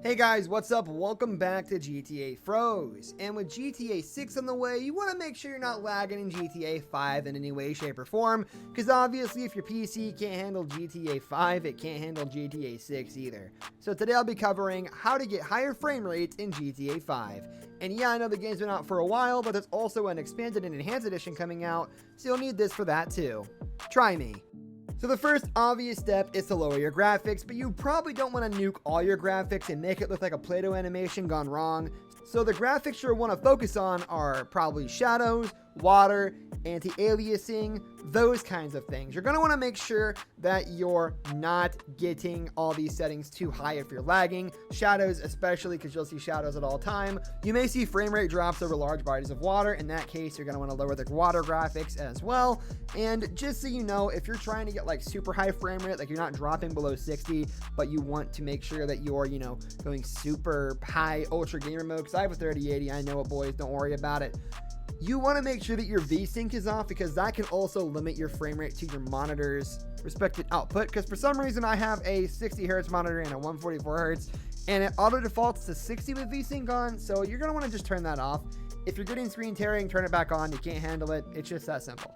Hey guys, what's up? Welcome back to GTA Froze. And with GTA 6 on the way, you want to make sure you're not lagging in GTA 5 in any way, shape, or form, because obviously if your PC can't handle GTA 5, it can't handle GTA 6 either. So today I'll be covering how to get higher frame rates in GTA 5. And yeah, I know the game's been out for a while, but there's also an expanded and enhanced edition coming out, so you'll need this for that too. Try me. So the first obvious step is to lower your graphics, but you probably don't want to nuke all your graphics and make it look like a Play-Doh animation gone wrong. So the graphics you'll want to focus on are probably shadows, water, anti-aliasing, those kinds of things. You're going to want to make sure that you're not getting all these settings too high if you're lagging. Shadows especially, because you'll see shadows at all time. You may see frame rate drops over large bodies of water. In that case, you're going to want to lower the water graphics as well. And just so you know, if you're trying to get like super high frame rate, like you're not dropping below 60, but you want to make sure that you're, going super high ultra gamer mode, because I have a 3080, I know it, boys, don't worry about it. You want to make sure that your VSync is off, because that can also limit your frame rate to your monitor's respected output, because for some reason I have a 60 Hz monitor and a 144 Hz, and it auto defaults to 60 with VSync on, so you're going to want to just turn that off. If you're getting screen tearing, turn it back on. You can't handle it. It's just that simple.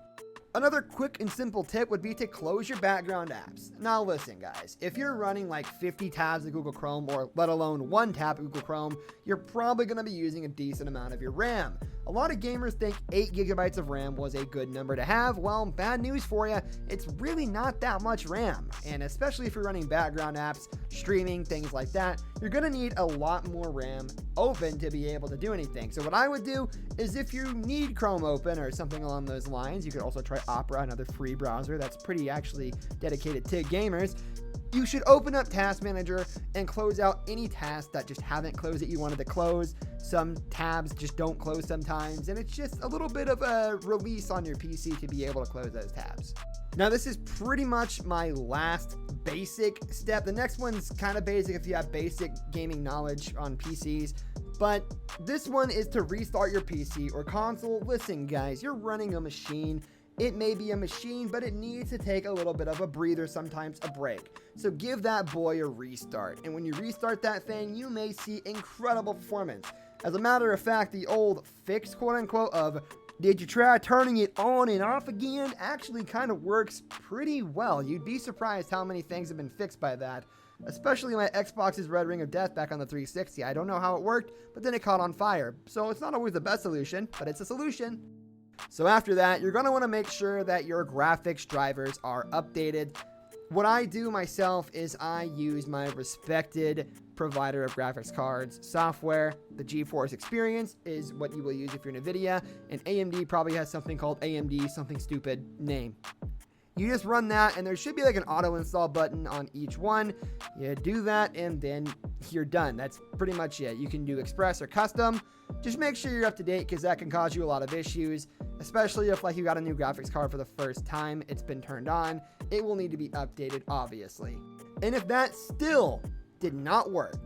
Another quick and simple tip would be to close your background apps. Now listen guys, if you're running like 50 tabs of Google Chrome, or let alone one tab of Google Chrome, you're probably going to be using a decent amount of your RAM. A lot of gamers think 8 gigabytes of RAM was a good number to have. Well, bad news for you, it's really not that much RAM. And especially if you're running background apps, streaming, things like that, you're going to need a lot more RAM open to be able to do anything. So what I would do is, if you need Chrome open or something along those lines, you could also try Opera, another free browser that's pretty actually dedicated to gamers. You should open up Task Manager and close out any tasks that just haven't closed that you wanted to close. Some tabs just don't close sometimes, and it's just a little bit of a release on your PC to be able to close those tabs. Now this is pretty much my last basic step. The next one's kind of basic if you have basic gaming knowledge on PCs, but this one is to restart your PC or console. Listen guys, you're running a machine. It may be a machine, but it needs to take a little bit of a breather, sometimes a break. So give that boy a restart. And when you restart that thing, you may see incredible performance. As a matter of fact, the old fix, quote unquote, of did you try turning it on and off again, actually kind of works pretty well. You'd be surprised how many things have been fixed by that. Especially my Xbox's Red Ring of Death back on the 360. I don't know how it worked, but then it caught on fire. So it's not always the best solution, but it's a solution. So after that, you're going to want to make sure that your graphics drivers are updated. What I do myself is I use my respected provider of graphics cards software. The GeForce Experience is what you will use if you're NVIDIA, and AMD probably has something called AMD something stupid name. You just run that, and there should be like an auto install button on each one. You do that, and then you're done. That's pretty much it. You can do express or custom. Just make sure you're up to date, because that can cause you a lot of issues, especially if like you got a new graphics card for the first time, it's been turned on. It will need to be updated, obviously. And if that still did not work,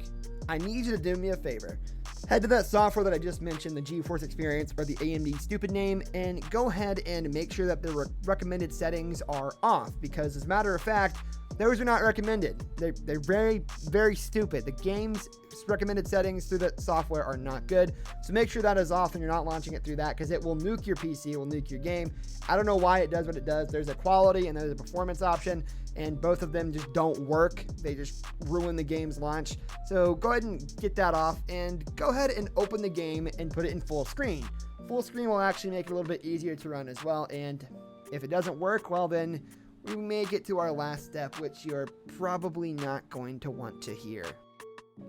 I need you to do me a favor. Head to that software that I just mentioned, the GeForce Experience, or the AMD stupid name, and go ahead and make sure that the recommended settings are off, because as a matter of fact, those are not recommended. They're very, very stupid. The game's recommended settings through the software are not good. So make sure that is off and you're not launching it through that, because it will nuke your PC, it will nuke your game. I don't know why it does what it does. There's a quality and there's a performance option, and both of them just don't work. They just ruin the game's launch. So go ahead and get that off, and go ahead and open the game and put it in full screen. Full screen will actually make it a little bit easier to run as well. And if it doesn't work, well then we may get to our last step, which you're probably not going to want to hear.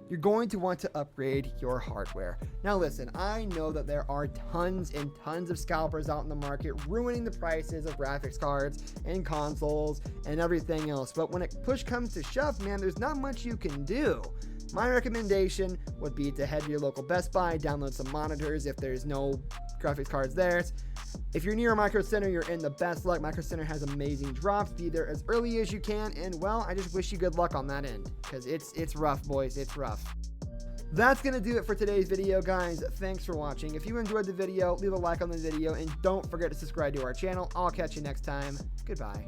You're going to want to upgrade your hardware. Now listen, I know that there are tons and tons of scalpers out in the market ruining the prices of graphics cards and consoles and everything else, but when push comes to shove, man, there's not much you can do. My recommendation would be to head to your local Best Buy, download some monitors if there's no graphics cards there. If you're near a Micro Center, you're in the best luck. Micro Center has amazing drops. Be there as early as you can, and well, I just wish you good luck on that end, because it's rough, boys. It's rough. That's going to do it for today's video, guys. Thanks for watching. If you enjoyed the video, leave a like on the video, and don't forget to subscribe to our channel. I'll catch you next time. Goodbye.